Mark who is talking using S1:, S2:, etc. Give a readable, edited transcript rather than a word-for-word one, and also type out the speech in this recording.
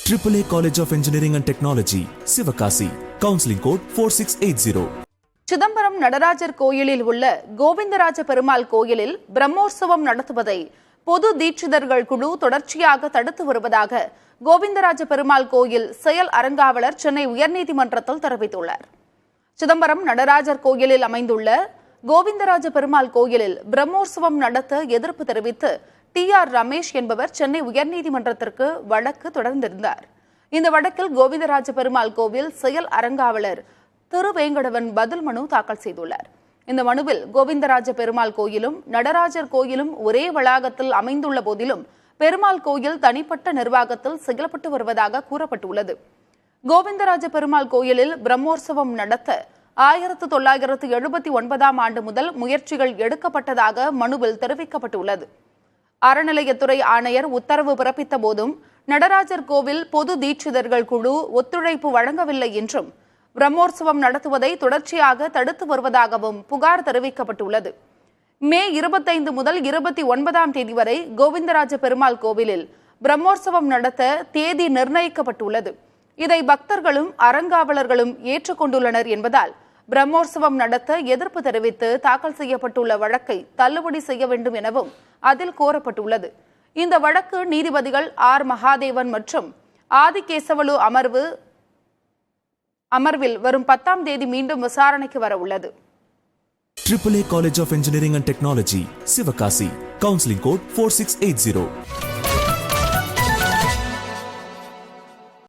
S1: AAA College of Engineering and Technology, Sivakasi. Counseling code 4680.
S2: Chidambaram Natarajar கோயிலில் உள்ள கோவிந்தராஜ பெருமாள் கோயிலில் பிரம்மோற்சவம் நடத்துவதை பொது தீட்சிதர்கள் குழு தொடர்ச்சியாக தடுத்து வருவதாக கோவிந்தராஜ பெருமாள் கோயில் செயல் அறங்காவலர் சென்னை உயர்நீதிமன்றத்தில் தெரிவித்துள்ளார். சிதம்பரம் நடராஜர் கோயிலில் அமைந்துள்ள கோவிந்தராஜ பெருமாள் கோயிலில் பிரம்மோற்சவம் நடத்த எதிர்ப்பு தெரிவித்து TR ரமேஷ் என்பவர் சென்னை உயர்நீதிமன்றத்திற்கு வழக்கு தொடர்ந்திருந்தார். இந்த வழக்கில் கோவிந்தராஜ பெருமாள் கோவில் செயல் அறங்காவலர் திருவேங்கடவன் பதில் மனு தாக்கல் செய்துள்ளார். இந்த மனுவில் கோவிந்தராஜ பெருமாள் கோயிலும் நடராஜர் கோயிலும் ஒரே வளாகத்தில் அமைந்துள்ள போதிலும் பெருமாள் கோயில் தனிப்பட்ட நிர்வாகத்தில் செயல்பட்டு வருவதாக கூறப்பட்டுள்ளது. கோவிந்தராஜ பெருமாள் கோயிலில் பிரம்மோற்சவம் நடத்த 1979ஆம் ஆண்டு முதல் முயற்சிகள் எடுக்கப்பட்டதாக மனுவில் தெரிவிக்கப்பட்டுள்ளது. அறநிலையத்துறை ஆணையர் உத்தரவு பிறப்பித்த போதும் நடராஜர் கோவில் பொது தீட்சிதர்கள் குழு ஒத்துழைப்பு வழங்கவில்லை என்றும் பிரம்மோற்சவம் நடத்துவதை தொடர்ச்சியாக தடுத்து வருவதாகவும் புகார் தெரிவிக்கப்பட்டுள்ளது. மே 25 முதல் 29ஆம் தேதி வரை கோவிந்தராஜ பெருமாள் கோவிலில் பிரம்மோற்சவம் நடத்த தேதி நிர்ணயிக்கப்பட்டுள்ளது. இதை பக்தர்களும் அறங்காவலர்களும் ஏற்றுக்கொண்டுள்ளனர் என்பதால் பிரம்மோற்சவம் நடத்த எதிர்ப்பு தெரிவித்து தாக்கல் செய்யப்பட்டுள்ள வழக்கை தள்ளுபடி செய்ய வேண்டும் எனவும் அதில் கோரப்பட்டுள்ளது. இந்த வழக்கு நீதிபதிகள் R மகாதேவன் மற்றும் ஆதிகேசவலு அமர்வில் வரும் 10ஆம் தேதி மீண்டும் விசாரணைக்கு வர உள்ளது.
S1: AAA College of Engineering and Technology, Sivakasi. Counseling code 4680.